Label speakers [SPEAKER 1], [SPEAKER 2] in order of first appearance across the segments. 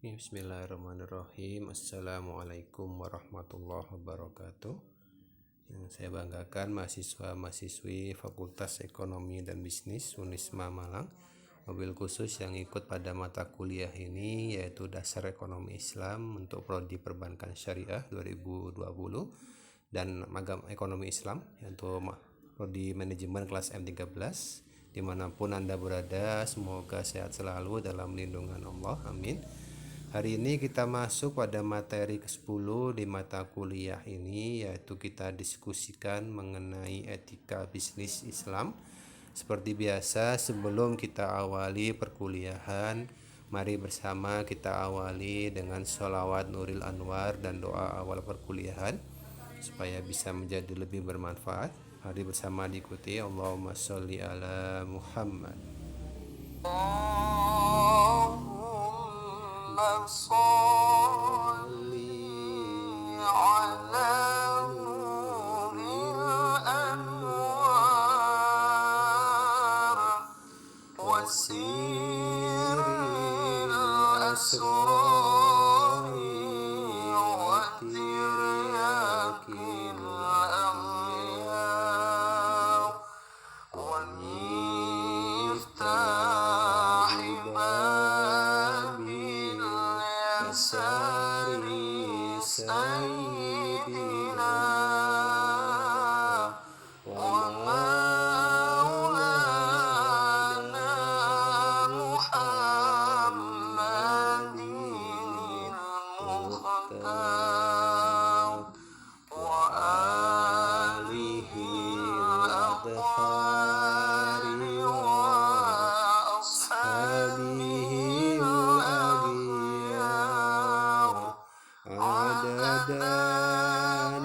[SPEAKER 1] Bismillahirrahmanirrahim. Assalamualaikum warahmatullahi wabarakatuh. Yang saya banggakan mahasiswa-mahasiswi Fakultas Ekonomi dan Bisnis Unisma Malang, mobil khusus yang ikut pada mata kuliah ini yaitu Dasar Ekonomi Islam untuk Prodi Perbankan Syariah 2020 dan Magam Ekonomi Islam untuk Prodi Manajemen kelas M13. Dimanapun Anda berada, semoga sehat selalu dalam lindungan Allah, amin. Hari ini kita masuk pada materi ke-10 di mata kuliah ini, yaitu kita diskusikan mengenai etika bisnis Islam. Seperti biasa, sebelum kita awali perkuliahan, mari bersama kita awali dengan sholawat Nuril Anwar dan doa awal perkuliahan supaya bisa menjadi lebih bermanfaat. Mari bersama diikuti. Allahumma sholli ala Muhammad. صل على نور الأنوار وسير الأسرار وترياك الأغيار ومفتاح باب اليسار سيدنا ومولانا محمد المختار وآله الأطهار وأصحابه الأغيار عدد نعم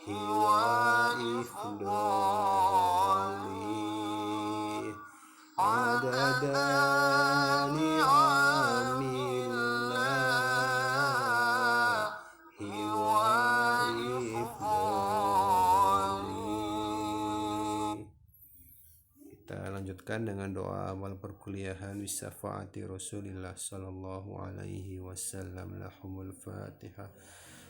[SPEAKER 1] الله وإفضاله عدد نعم الله وإفضاله. Kita lanjutkan dengan doa awal perkuliahan bisyafaati Rasulillah sallallahu alaihi wasallam. Lahumul Fatihah.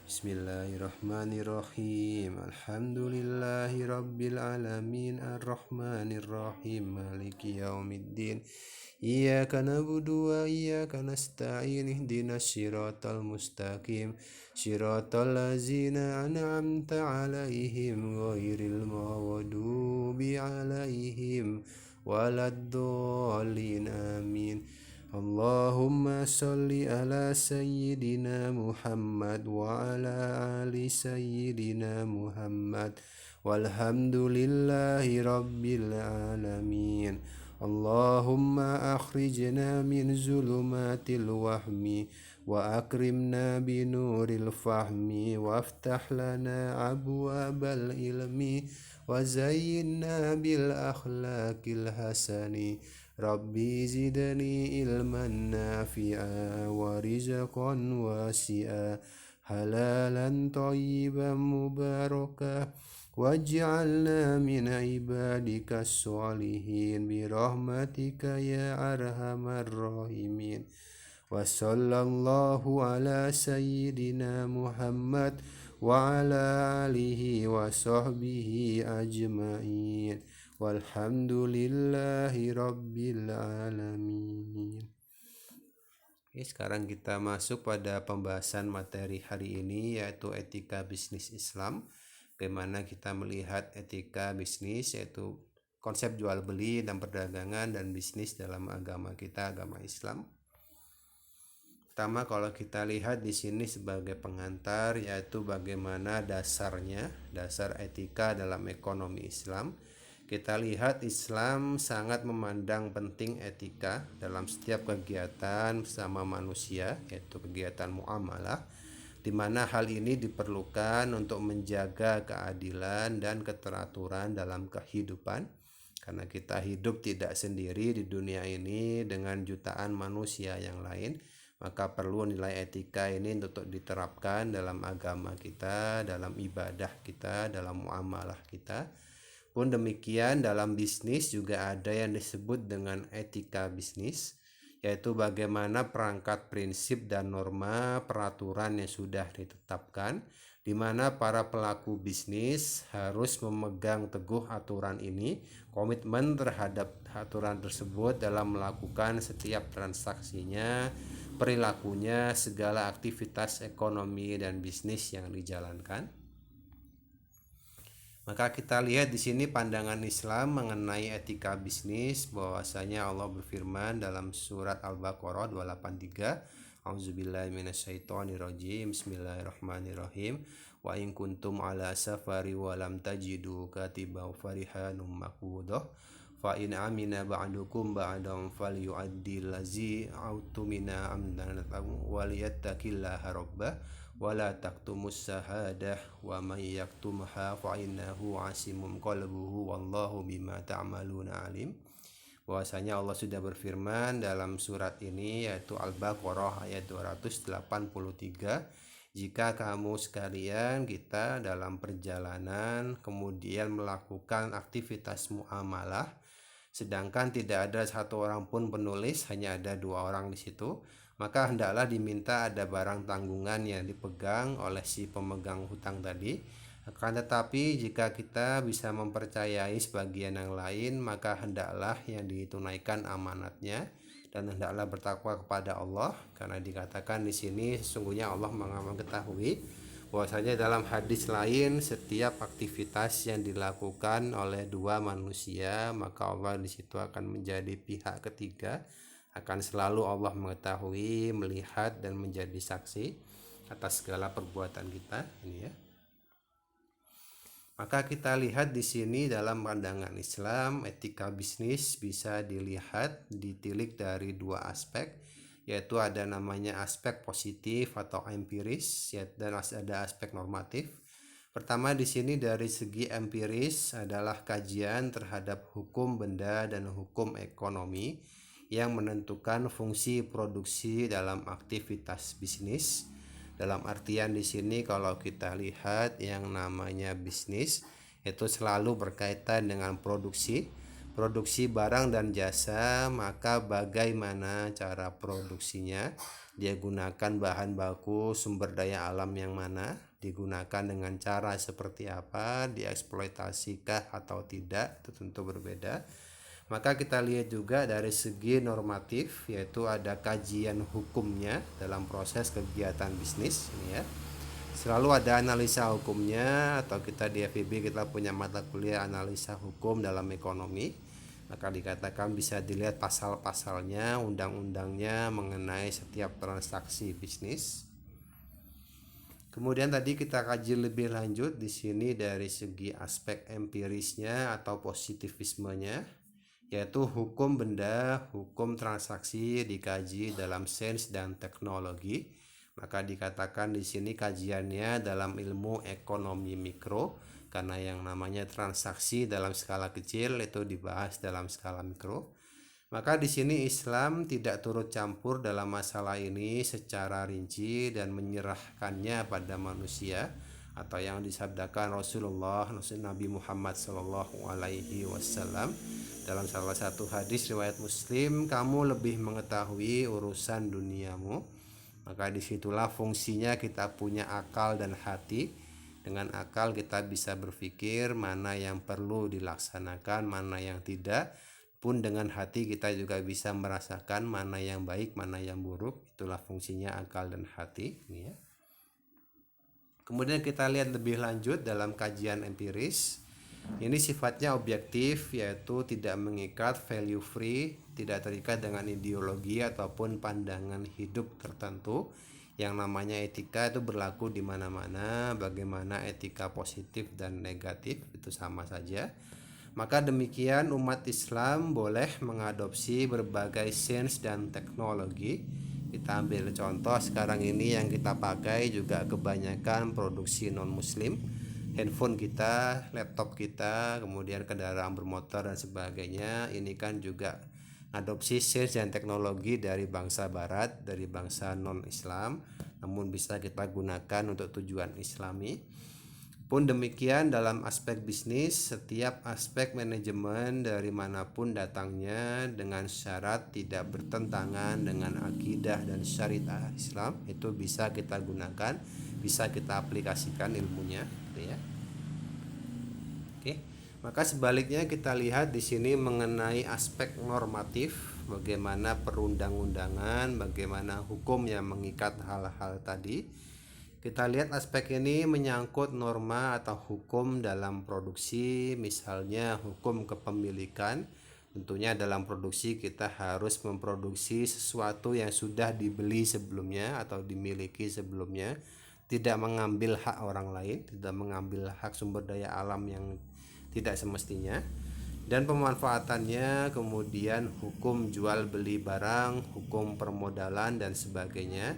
[SPEAKER 1] Bismillahirrahmanirrahim. Alhamdulillahi rabbil alamin arrahmanir rahim maliki yaumiddin. Iyyaka na'budu wa iyyaka nasta'in ihdinas siratal mustaqim siratal ladzina an'amta 'alaihim ghairil maghdubi 'alaihim waladdallin amin. Allahumma sholli ala sayyidina Muhammad wa ala ali sayyidina Muhammad walhamdulillahi rabbil alamin. Allahumma akhrijna min zulumatil wahmi wa akrimna binuril fahmi waftah lana abwabal ilmi wa zayyinna bil akhlaqil hasani. Rabbi zidni ilman nafi'a wa rizqan wasi'a halalan thayyiban mubarakah waj'alna min ibadika sholihin birahmatika ya arhamar rahimin. Wa sallallahu ala sayyidina Muhammad wa ala alihi wa sahbihi ajma'in walhamdulillahi rabbil alamin. Oke, sekarang kita masuk pada pembahasan materi hari ini, yaitu etika bisnis Islam. Bagaimana kita melihat etika bisnis, yaitu konsep jual beli dan perdagangan dan bisnis dalam agama kita, agama Islam. Pertama, kalau kita lihat di sini sebagai pengantar, yaitu bagaimana dasarnya, dasar etika dalam ekonomi Islam. Kita lihat Islam sangat memandang penting etika dalam setiap kegiatan bersama manusia, yaitu kegiatan muamalah, di mana hal ini diperlukan untuk menjaga keadilan dan keteraturan dalam kehidupan, karena kita hidup tidak sendiri di dunia ini dengan jutaan manusia yang lain, maka perlu nilai etika ini untuk diterapkan dalam agama kita, dalam ibadah kita, dalam muamalah kita. Pun demikian dalam bisnis juga ada yang disebut dengan etika bisnis, yaitu bagaimana perangkat prinsip dan norma peraturan yang sudah ditetapkan, di mana para pelaku bisnis harus memegang teguh aturan ini, komitmen terhadap aturan tersebut dalam melakukan setiap transaksinya, perilakunya, segala aktivitas ekonomi dan bisnis yang dijalankan. Maka kita lihat di sini pandangan Islam mengenai etika bisnis, bahwasanya Allah berfirman dalam surat Al-Baqarah 283, A'udzubillahi minasyaitonirrajim, Bismillahirrahmanirrahim. Wa in kuntum ala safari wa lam tajidu katiban farihanum maqbudah fa in amina ba'dukum ba'dam falyu'addil lazi autumina amdanatan waliyattaqillaha rabbah wala taktumus sahadah wa may yaktumha fa innahu asimum qalbuhu wallahu bima ta'maluna alim. Bahwasanya Allah sudah berfirman dalam surat ini, yaitu Al-Baqarah ayat 283, jika kamu sekalian kita dalam perjalanan kemudian melakukan aktivitas muamalah, sedangkan tidak ada satu orang pun penulis, hanya ada dua orang di situ, maka hendaklah diminta ada barang tanggungan yang dipegang oleh si pemegang hutang tadi. Akan tetapi jika kita bisa mempercayai sebagian yang lain, maka hendaklah yang ditunaikan amanatnya dan hendaklah bertakwa kepada Allah, karena dikatakan di sini sesungguhnya Allah mengetahui bahwasanya dalam hadis lain setiap aktivitas yang dilakukan oleh dua manusia, maka Allah di situ akan menjadi pihak ketiga, akan selalu Allah mengetahui, melihat dan menjadi saksi atas segala perbuatan kita ini ya. Maka kita lihat di sini dalam pandangan Islam, etika bisnis bisa dilihat ditilik dari dua aspek, yaitu ada namanya aspek positif atau empiris, dan ada aspek normatif. Pertama di sini dari segi empiris adalah kajian terhadap hukum benda dan hukum ekonomi yang menentukan fungsi produksi dalam aktivitas bisnis. Dalam artian di sini kalau kita lihat yang namanya bisnis itu selalu berkaitan dengan produksi barang dan jasa, maka bagaimana cara produksinya, dia gunakan bahan baku sumber daya alam yang mana, digunakan dengan cara seperti apa, dieksploitasikah atau tidak, itu tentu berbeda. Maka kita lihat juga dari segi normatif, yaitu ada kajian hukumnya dalam proses kegiatan bisnis ini ya. Selalu ada analisa hukumnya, atau kita di FIB kita punya mata kuliah analisa hukum dalam ekonomi. Maka dikatakan bisa dilihat pasal-pasalnya, undang-undangnya mengenai setiap transaksi bisnis. Kemudian tadi kita kaji lebih lanjut di sini dari segi aspek empirisnya atau positivismenya, yaitu hukum benda, hukum transaksi dikaji dalam sains dan teknologi. Maka dikatakan di sini kajiannya dalam ilmu ekonomi mikro, karena yang namanya transaksi dalam skala kecil itu dibahas dalam skala mikro. Maka di sini Islam tidak turut campur dalam masalah ini secara rinci dan menyerahkannya pada manusia, atau yang disabdakan Rasulullah Nabi Muhammad SAW dalam salah satu hadis riwayat Muslim, kamu lebih mengetahui urusan duniamu. Maka disitulah fungsinya kita punya akal dan hati. Dengan akal kita bisa berpikir mana yang perlu dilaksanakan, mana yang tidak. Pun dengan hati kita juga bisa merasakan mana yang baik, mana yang buruk. Itulah fungsinya akal dan hati ini ya. Kemudian kita lihat lebih lanjut dalam kajian empiris. Ini sifatnya objektif, yaitu tidak mengikat, value free, tidak terikat dengan ideologi ataupun pandangan hidup tertentu. Yang namanya etika itu berlaku di mana-mana, bagaimana etika positif dan negatif itu sama saja. Maka demikian umat Islam boleh mengadopsi berbagai sains dan teknologi. Kita ambil contoh sekarang ini yang kita pakai juga kebanyakan produksi non-muslim. Handphone kita, laptop kita, kemudian kendaraan bermotor dan sebagainya, ini kan juga adopsi sains dan teknologi dari bangsa barat, dari bangsa non-Islam, namun bisa kita gunakan untuk tujuan Islami. Pun demikian dalam aspek bisnis, setiap aspek manajemen dari manapun datangnya dengan syarat tidak bertentangan dengan akidah dan syariat Islam, itu bisa kita gunakan, bisa kita aplikasikan ilmunya, gitu ya. Oke. Maka sebaliknya kita lihat di sini mengenai aspek normatif, bagaimana perundang-undangan, bagaimana hukum yang mengikat hal-hal tadi. Kita lihat aspek ini menyangkut norma atau hukum dalam produksi, misalnya hukum kepemilikan. Tentunya dalam produksi kita harus memproduksi sesuatu yang sudah dibeli sebelumnya atau dimiliki sebelumnya, tidak mengambil hak orang lain, tidak mengambil hak sumber daya alam yang tidak semestinya. Dan pemanfaatannya, kemudian hukum jual beli barang, hukum permodalan dan sebagainya.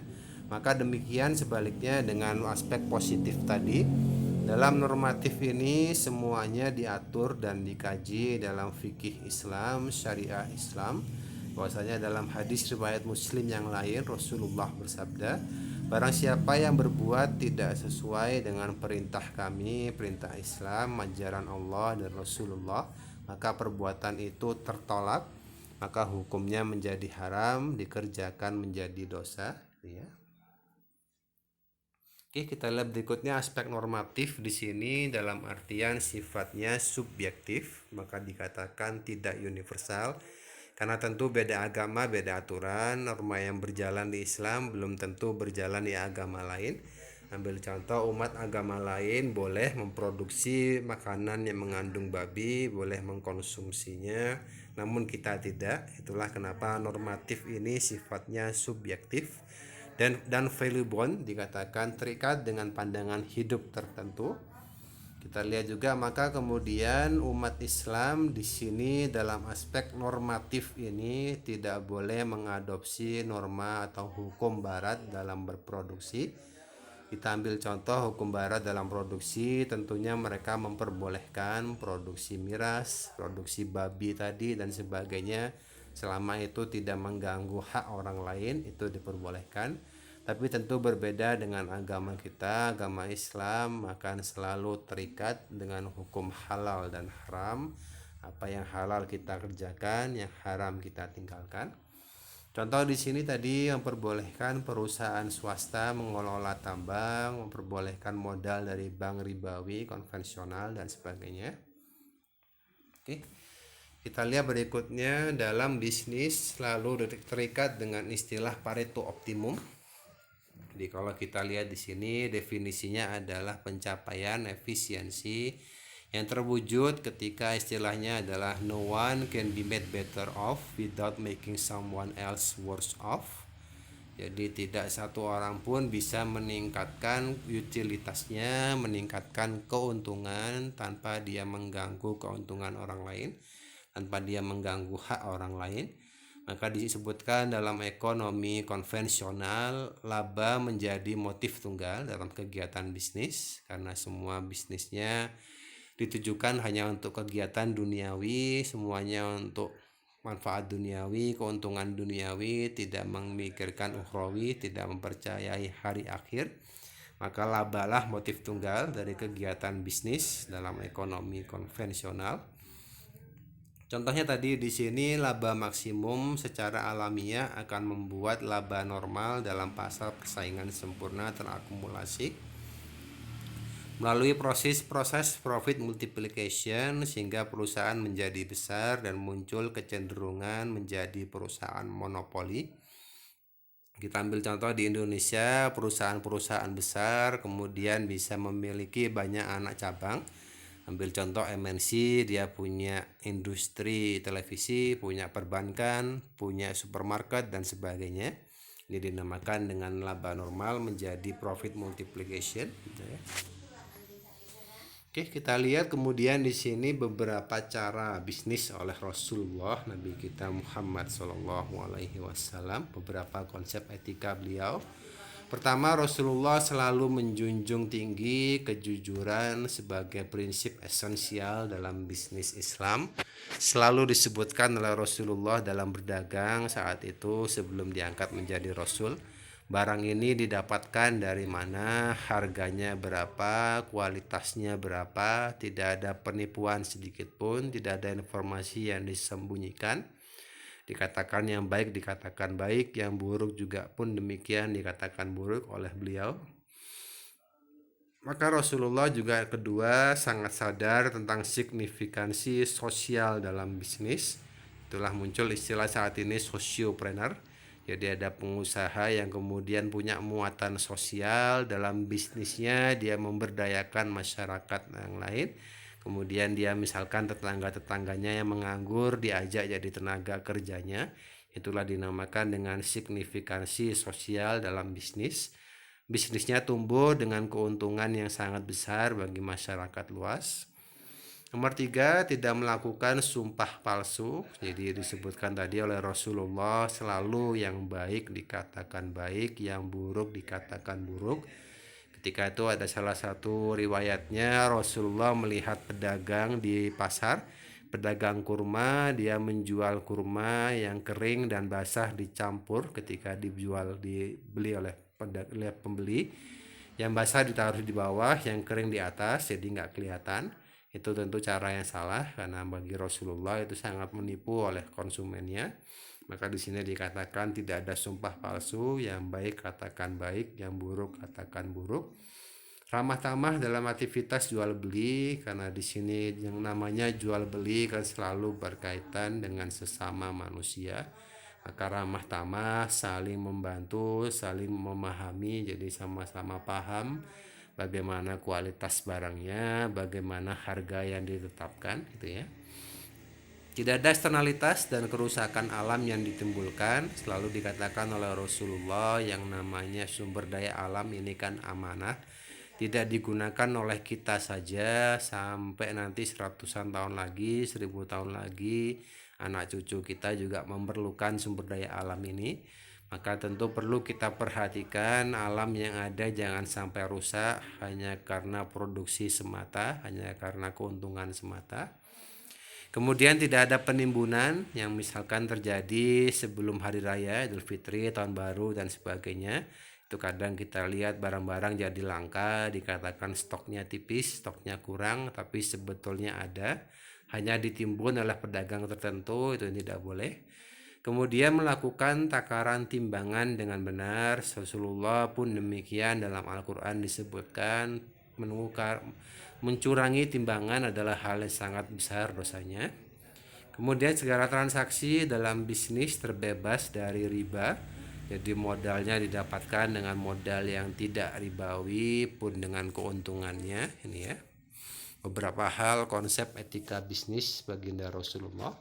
[SPEAKER 1] Maka demikian sebaliknya dengan aspek positif tadi, dalam normatif ini semuanya diatur dan dikaji dalam fikih Islam, syariah Islam. Bahwasanya dalam hadis riwayat Muslim yang lain Rasulullah bersabda, barang siapa yang berbuat tidak sesuai dengan perintah kami, perintah Islam, ajaran Allah dan Rasulullah, maka perbuatan itu tertolak, maka hukumnya menjadi haram, dikerjakan menjadi dosa, ya. Oke, kita lihat berikutnya aspek normatif di sini dalam artian sifatnya subjektif, maka dikatakan tidak universal. Karena tentu beda agama, beda aturan, norma yang berjalan di Islam belum tentu berjalan di agama lain. Ambil contoh, umat agama lain boleh memproduksi makanan yang mengandung babi, boleh mengkonsumsinya, namun kita tidak. Itulah kenapa normatif ini sifatnya subjektif. Dan valuable dikatakan terikat dengan pandangan hidup tertentu. Kita lihat juga maka kemudian umat Islam di sini dalam aspek normatif ini tidak boleh mengadopsi norma atau hukum barat dalam berproduksi. Kita ambil contoh hukum barat dalam produksi, tentunya mereka memperbolehkan produksi miras, produksi babi tadi dan sebagainya, selama itu tidak mengganggu hak orang lain, itu diperbolehkan. Tapi tentu berbeda dengan agama kita, agama Islam akan selalu terikat dengan hukum halal dan haram. Apa yang halal kita kerjakan, yang haram kita tinggalkan. Contoh di sini tadi memperbolehkan perusahaan swasta mengelola tambang, memperbolehkan modal dari bank ribawi konvensional dan sebagainya. Oke. Kita lihat berikutnya dalam bisnis selalu terikat dengan istilah Pareto optimum. Jadi kalau kita lihat di sini definisinya adalah pencapaian efisiensi yang terwujud ketika istilahnya adalah no one can be made better off without making someone else worse off. Jadi tidak satu orang pun bisa meningkatkan utilitasnya, meningkatkan keuntungan tanpa dia mengganggu keuntungan orang lain, tanpa dia mengganggu hak orang lain. Maka disebutkan dalam ekonomi konvensional laba menjadi motif tunggal dalam kegiatan bisnis, karena semua bisnisnya ditujukan hanya untuk kegiatan duniawi, semuanya untuk manfaat duniawi, keuntungan duniawi, tidak memikirkan ukhrawi, tidak mempercayai hari akhir. Maka labalah motif tunggal dari kegiatan bisnis dalam ekonomi konvensional. Contohnya tadi di sini laba maksimum secara alamiah akan membuat laba normal dalam pasar persaingan sempurna terakumulasi melalui proses profit multiplication sehingga perusahaan menjadi besar dan muncul kecenderungan menjadi perusahaan monopoli. Kita ambil contoh di Indonesia, perusahaan-perusahaan besar kemudian bisa memiliki banyak anak cabang. Ambil contoh MNC, dia punya industri televisi, punya perbankan, punya supermarket dan sebagainya. Ini dinamakan dengan laba normal menjadi profit multiplication, gitu ya. Oke, kita lihat kemudian di sini beberapa cara bisnis oleh Rasulullah Nabi kita Muhammad SAW, beberapa konsep etika beliau. Pertama, Rasulullah selalu menjunjung tinggi kejujuran sebagai prinsip esensial dalam bisnis Islam. Selalu disebutkan oleh Rasulullah dalam berdagang saat itu sebelum diangkat menjadi Rasul. barang ini didapatkan dari mana, harganya berapa, kualitasnya berapa, tidak ada penipuan sedikit pun, tidak ada informasi yang disembunyikan. Dikatakan yang baik dikatakan baik, yang buruk juga pun demikian dikatakan buruk oleh beliau. Maka Rasulullah juga kedua sangat sadar tentang signifikansi sosial dalam bisnis. Itulah muncul istilah saat ini sosiopreneur. Jadi ada pengusaha yang kemudian punya muatan sosial dalam bisnisnya, dia memberdayakan masyarakat yang lain. Kemudian dia misalkan tetangga-tetangganya yang menganggur diajak jadi tenaga kerjanya. Itulah dinamakan dengan signifikansi sosial dalam bisnis. Bisnisnya tumbuh dengan keuntungan yang sangat besar bagi masyarakat luas. Nomor 3, tidak melakukan sumpah palsu. Jadi disebutkan tadi oleh Rasulullah, selalu yang baik dikatakan baik, yang buruk dikatakan buruk. Ketika itu ada salah satu riwayatnya, Rasulullah melihat pedagang di pasar, pedagang kurma, dia menjual kurma yang kering dan basah dicampur ketika dibeli oleh pembeli. Yang basah ditaruh di bawah, yang kering di atas, jadi nggak kelihatan. Itu tentu cara yang salah, karena bagi Rasulullah itu sangat menipu oleh konsumennya. Maka di sini dikatakan tidak ada sumpah palsu, yang baik katakan baik, yang buruk katakan buruk. Ramah tamah dalam aktivitas jual beli, karena di sini yang namanya jual beli kan selalu berkaitan dengan sesama manusia. Maka ramah tamah, saling membantu, saling memahami, jadi sama-sama paham bagaimana kualitas barangnya, bagaimana harga yang ditetapkan gitu ya. Tidak ada eksternalitas dan kerusakan alam yang ditimbulkan. Selalu dikatakan oleh Rasulullah yang namanya sumber daya alam ini kan amanah, tidak digunakan oleh kita saja, sampai nanti 100-an tahun lagi, 1000 tahun lagi, anak cucu kita juga memerlukan sumber daya alam ini. Maka tentu perlu kita perhatikan alam yang ada jangan sampai rusak hanya karena produksi semata, hanya karena keuntungan semata. Kemudian tidak ada penimbunan yang misalkan terjadi sebelum hari raya Idul Fitri, tahun baru dan sebagainya. Itu kadang kita lihat barang-barang jadi langka, dikatakan stoknya tipis, stoknya kurang, tapi sebetulnya ada, hanya ditimbun oleh pedagang tertentu, itu tidak boleh. Kemudian melakukan takaran timbangan dengan benar. Rasulullah pun demikian, dalam Al-Quran disebutkan mencurangi timbangan adalah hal yang sangat besar dosanya. Kemudian segala transaksi dalam bisnis terbebas dari riba. Jadi modalnya didapatkan dengan modal yang tidak ribawi pun dengan keuntungannya. Ini ya, beberapa hal konsep etika bisnis baginda Rasulullah.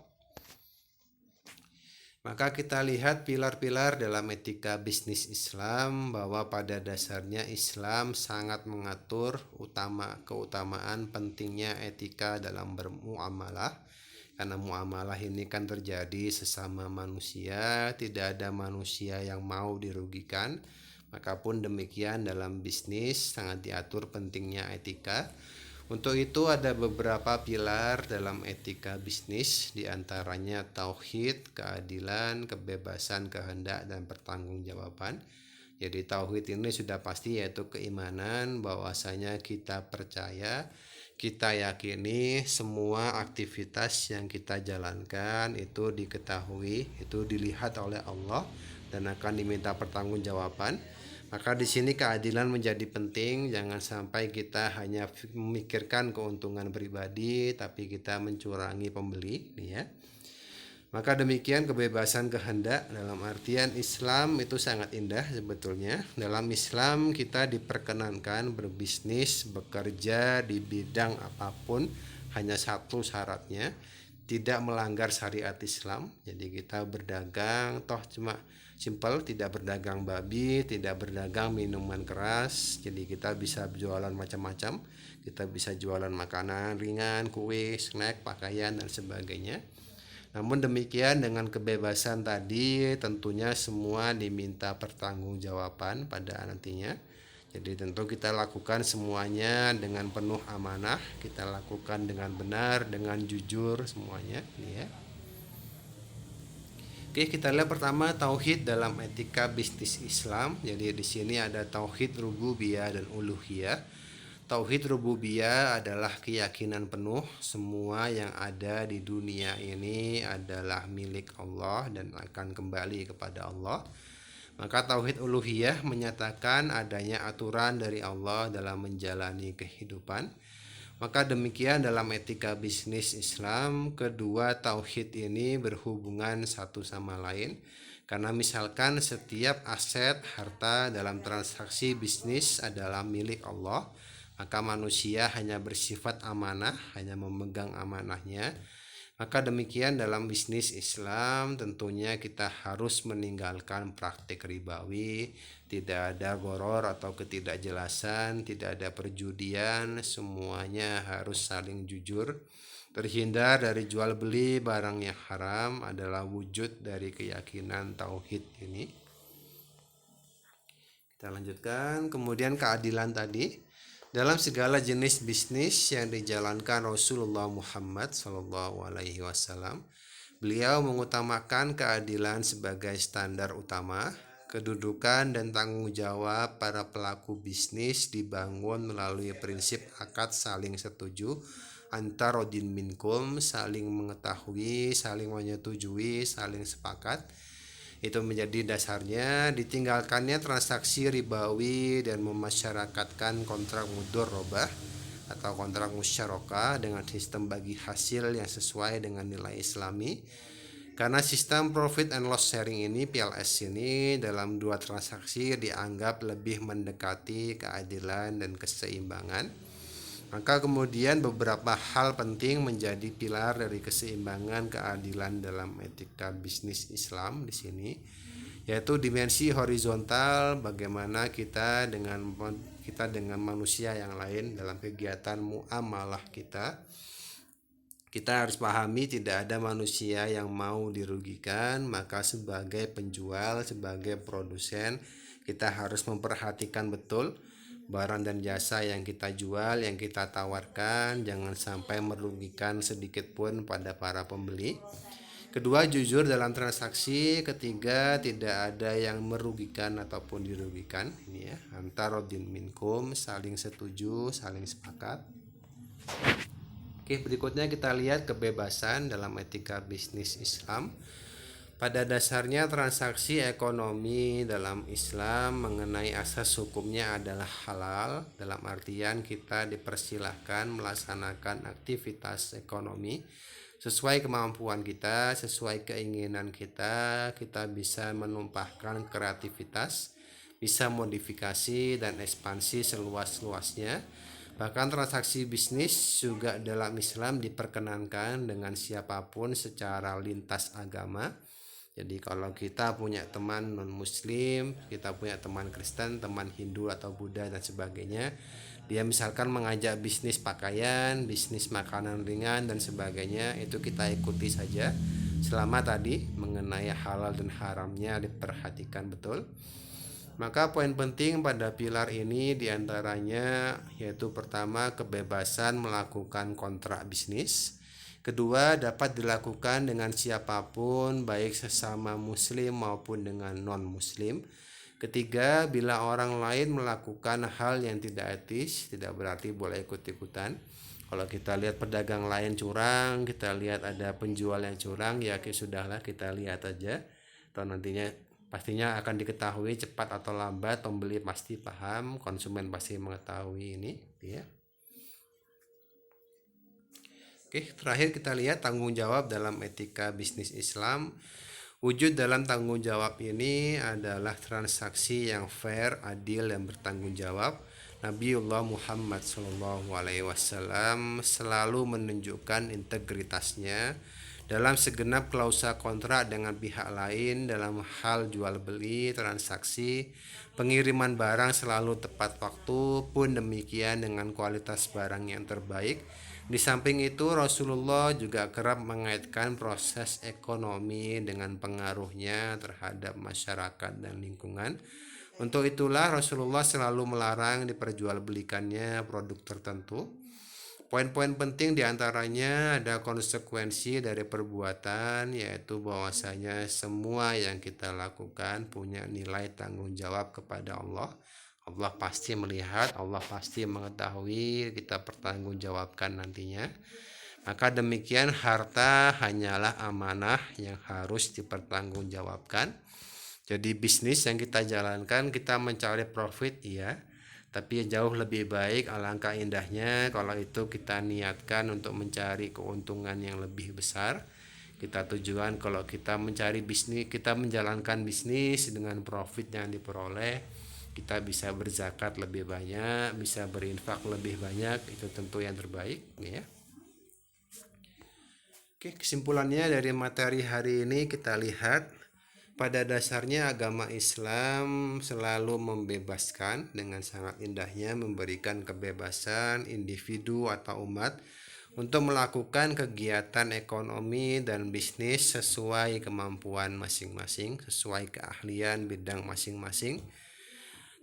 [SPEAKER 1] Maka kita lihat pilar-pilar dalam etika bisnis Islam, bahwa pada dasarnya Islam sangat mengatur keutamaan pentingnya etika dalam bermuamalah. Karena muamalah ini kan terjadi sesama manusia, tidak ada manusia yang mau dirugikan. Maka pun demikian dalam bisnis sangat diatur pentingnya etika. Untuk itu ada beberapa pilar dalam etika bisnis, diantaranya tauhid, keadilan, kebebasan, kehendak, dan pertanggungjawaban. Jadi tauhid ini sudah pasti, yaitu keimanan bahwasanya kita percaya, kita yakini semua aktivitas yang kita jalankan itu diketahui, itu dilihat oleh Allah dan akan diminta pertanggungjawaban. Maka di sini keadilan menjadi penting, jangan sampai kita hanya memikirkan keuntungan pribadi tapi kita mencurangi pembeli, ya. Maka demikian kebebasan kehendak, dalam artian Islam itu sangat indah sebetulnya. Dalam Islam kita diperkenankan berbisnis, bekerja di bidang apapun, hanya satu syaratnya, tidak melanggar syariat Islam. Jadi kita berdagang toh cuma simpel, tidak berdagang babi, tidak berdagang minuman keras. Jadi kita bisa jualan macam-macam. Kita bisa jualan makanan ringan, kue, snack, pakaian dan sebagainya. Namun demikian dengan kebebasan tadi tentunya semua diminta pertanggungjawaban pada nantinya. Jadi tentu kita lakukan semuanya dengan penuh amanah, kita lakukan dengan benar, dengan jujur semuanya, ya. Oke, kita lihat pertama tauhid dalam etika bisnis Islam. Jadi di sini ada tauhid rububiyah dan uluhiyah. Tauhid rububiyah adalah keyakinan penuh semua yang ada di dunia ini adalah milik Allah dan akan kembali kepada Allah. Maka tauhid uluhiyah menyatakan adanya aturan dari Allah dalam menjalani kehidupan. Maka demikian dalam etika bisnis Islam, kedua tauhid ini berhubungan satu sama lain. Karena misalkan setiap aset, harta dalam transaksi bisnis adalah milik Allah, maka manusia hanya bersifat amanah, hanya memegang amanahnya. Maka demikian dalam bisnis Islam tentunya kita harus meninggalkan praktik ribawi, tidak ada goror atau ketidakjelasan, tidak ada perjudian, semuanya harus saling jujur. Terhindar dari jual beli barang yang haram adalah wujud dari keyakinan tauhid ini. Kita lanjutkan, kemudian keadilan tadi. Dalam segala jenis bisnis yang dijalankan Rasulullah Muhammad SAW, beliau mengutamakan keadilan sebagai standar utama. Kedudukan dan tanggung jawab para pelaku bisnis dibangun melalui prinsip akad saling setuju antar rodin minkum, saling mengetahui, saling menyetujui, saling sepakat. Itu menjadi dasarnya. Ditinggalkannya transaksi ribawi dan memasyarakatkan kontrak mudharabah atau kontrak musyarakah dengan sistem bagi hasil yang sesuai dengan nilai Islami. Karena sistem profit and loss sharing ini, PLS ini, dalam dua transaksi dianggap lebih mendekati keadilan dan keseimbangan. Maka kemudian beberapa hal penting menjadi pilar dari keseimbangan keadilan dalam etika bisnis Islam di sini, yaitu dimensi horizontal, bagaimana kita dengan manusia yang lain dalam kegiatan muamalah kita. Kita harus pahami tidak ada manusia yang mau dirugikan, maka sebagai penjual, sebagai produsen, kita harus memperhatikan betul barang dan jasa yang kita jual, yang kita tawarkan, jangan sampai merugikan sedikit pun pada para pembeli. Kedua, jujur dalam transaksi. Ketiga, tidak ada yang merugikan ataupun dirugikan. Ini ya, antar rodin minkum, saling setuju, saling sepakat. Oke, berikutnya kita lihat kebebasan dalam etika bisnis Islam. Pada dasarnya transaksi ekonomi dalam Islam mengenai asas hukumnya adalah halal, dalam artian kita dipersilahkan melaksanakan aktivitas ekonomi sesuai kemampuan kita, sesuai keinginan kita bisa menumpahkan kreativitas, bisa modifikasi dan ekspansi seluas-luasnya. Bahkan transaksi bisnis juga dalam Islam diperkenankan dengan siapapun secara lintas agama. Jadi kalau kita punya teman non-muslim, kita punya teman Kristen, teman Hindu atau Buddha dan sebagainya, dia misalkan mengajak bisnis pakaian, bisnis makanan ringan dan sebagainya, itu kita ikuti saja selama tadi mengenai halal dan haramnya diperhatikan betul. Maka poin penting pada pilar ini diantaranya yaitu pertama, kebebasan melakukan kontrak bisnis. Kedua, dapat dilakukan dengan siapapun, baik sesama muslim maupun dengan non-muslim. Ketiga, bila orang lain melakukan hal yang tidak etis, tidak berarti boleh ikut-ikutan. Kalau kita lihat pedagang lain curang, kita lihat ada penjual yang curang, ya sudahlah, kita lihat aja. Atau nantinya pastinya akan diketahui cepat atau lambat, pembeli pasti paham, konsumen pasti mengetahui ini, ya. Oke, terakhir kita lihat tanggung jawab dalam etika bisnis Islam. Wujud dalam tanggung jawab ini adalah transaksi yang fair, adil, dan bertanggung jawab. Nabiullah Muhammad SAW selalu menunjukkan integritasnya dalam segenap klausa kontrak dengan pihak lain dalam hal jual beli, transaksi, pengiriman barang selalu tepat waktu, pun demikian dengan kualitas barang yang terbaik. Di samping itu, Rasulullah juga kerap mengaitkan proses ekonomi dengan pengaruhnya terhadap masyarakat dan lingkungan. Untuk itulah Rasulullah selalu melarang diperjualbelikannya produk tertentu. Poin-poin penting diantaranya ada konsekuensi dari perbuatan, yaitu bahwasanya semua yang kita lakukan punya nilai tanggung jawab kepada Allah. Allah pasti melihat, Allah pasti mengetahui, kita pertanggungjawabkan nantinya. Maka demikian harta hanyalah amanah yang harus dipertanggungjawabkan. Jadi bisnis yang kita jalankan, kita mencari profit, iya. Tapi jauh lebih baik, alangkah indahnya kalau itu kita niatkan untuk mencari keuntungan yang lebih besar. Kita tujuan kalau kita mencari bisnis, kita menjalankan bisnis dengan profit yang diperoleh, kita bisa berzakat lebih banyak, bisa berinfak lebih banyak, itu tentu yang terbaik, ya. Oke, kesimpulannya dari materi hari ini kita lihat, pada dasarnya agama Islam selalu membebaskan, dengan sangat indahnya memberikan kebebasan individu atau umat untuk melakukan kegiatan ekonomi dan bisnis sesuai kemampuan masing-masing, sesuai keahlian bidang masing-masing.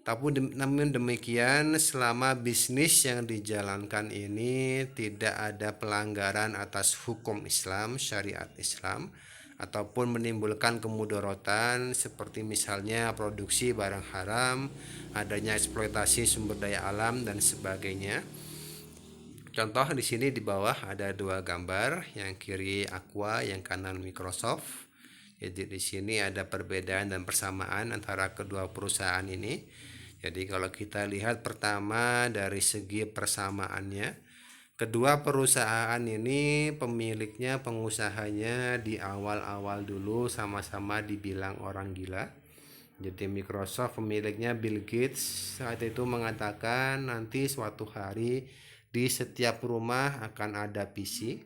[SPEAKER 1] Namun demikian, selama bisnis yang dijalankan ini tidak ada pelanggaran atas hukum Islam, syariat Islam, ataupun menimbulkan kemudaratan seperti misalnya produksi barang haram, adanya eksploitasi sumber daya alam dan sebagainya. Contoh di sini di bawah ada dua gambar, yang kiri Aqua, yang kanan Microsoft. Jadi di sini ada perbedaan dan persamaan antara kedua perusahaan ini. Jadi kalau kita lihat pertama dari segi persamaannya, kedua perusahaan ini pemiliknya, pengusahanya di awal-awal dulu sama-sama dibilang orang gila. Jadi Microsoft pemiliknya Bill Gates saat itu mengatakan nanti suatu hari di setiap rumah akan ada PC.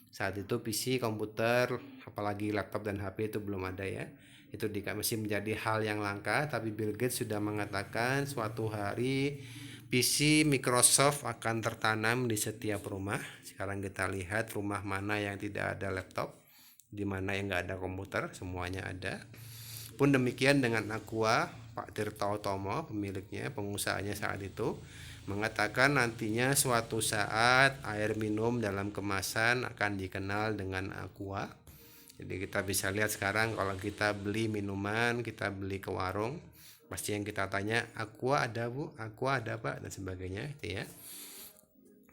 [SPEAKER 1] Saat itu PC, komputer, apalagi laptop dan HP itu belum ada ya. Itu masih menjadi hal yang langka, tapi Bill Gates sudah mengatakan suatu hari PC Microsoft akan tertanam di setiap rumah. Sekarang kita lihat rumah mana yang tidak ada laptop, di mana yang nggak ada komputer, semuanya ada. Pun demikian dengan Aqua, Pak Tirta Utomo pemiliknya, pengusahanya saat itu mengatakan nantinya suatu saat air minum dalam kemasan akan dikenal dengan Aqua. Jadi kita bisa lihat sekarang kalau kita beli minuman, kita beli ke warung, pasti yang kita tanya, Aqua ada bu, Aqua ada pak, dan sebagainya, itu ya.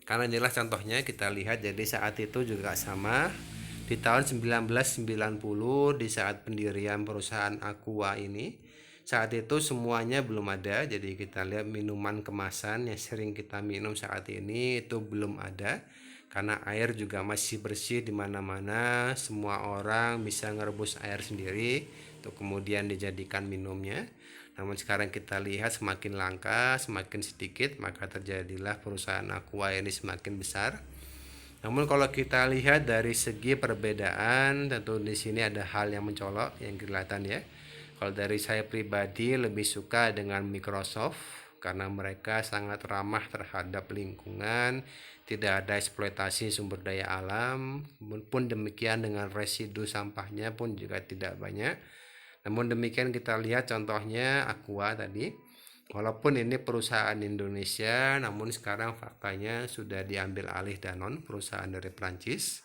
[SPEAKER 1] Karena inilah contohnya kita lihat, jadi saat itu juga sama, di tahun 1990 di saat pendirian perusahaan Aqua ini, saat itu semuanya belum ada. Jadi kita lihat minuman kemasan yang sering kita minum saat ini itu belum ada. Karena air juga masih bersih di mana-mana, semua orang bisa ngerebus air sendiri untuk kemudian dijadikan minumnya. Namun sekarang kita lihat semakin langka, semakin sedikit, maka terjadilah perusahaan Aqua ini semakin besar. Namun kalau kita lihat dari segi perbedaan, tentu di sini ada hal yang mencolok yang kelihatan ya. Kalau dari saya pribadi lebih suka dengan Microsoft karena mereka sangat ramah terhadap lingkungan, tidak ada eksploitasi sumber daya alam, pun demikian dengan residu sampahnya pun juga tidak banyak. Namun demikian kita lihat contohnya Aqua tadi, walaupun ini perusahaan Indonesia, namun sekarang faktanya sudah diambil alih Danone, perusahaan dari Prancis.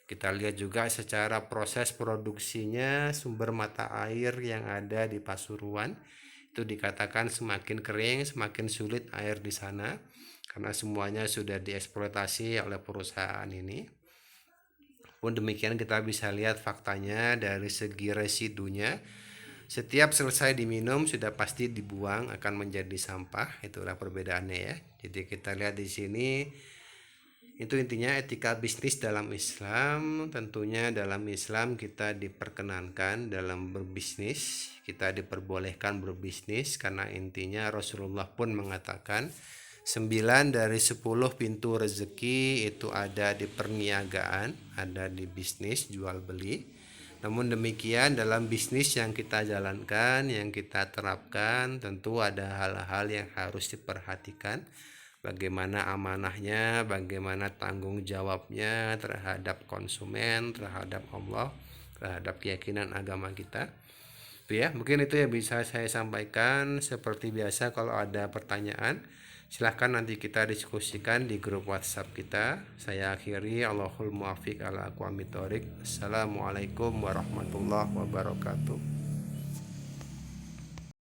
[SPEAKER 1] Kita lihat juga secara proses produksinya, sumber mata air yang ada di Pasuruan itu dikatakan semakin kering, semakin sulit air di sana karena semuanya sudah dieksploitasi oleh perusahaan ini. Pun demikian kita bisa lihat faktanya dari segi residunya, setiap selesai diminum sudah pasti dibuang, akan menjadi sampah. Itulah perbedaannya ya. Jadi kita lihat di sini, itu intinya etika bisnis dalam Islam. Tentunya dalam Islam kita diperkenankan dalam berbisnis, kita diperbolehkan berbisnis karena intinya Rasulullah pun mengatakan 9 dari 10 pintu rezeki itu ada di perniagaan, ada di bisnis jual beli. Namun demikian dalam bisnis yang kita jalankan, yang kita terapkan, tentu ada hal-hal yang harus diperhatikan. Bagaimana amanahnya, bagaimana tanggung jawabnya terhadap konsumen, terhadap Allah, terhadap keyakinan agama kita. Ya, mungkin itu yang bisa saya sampaikan. Seperti biasa kalau ada pertanyaan Silahkan nanti kita diskusikan di grup WhatsApp kita. Saya akhiri, Allahul muwaffiq ala aqwamit thoriq. Assalamualaikum warahmatullahi wabarakatuh.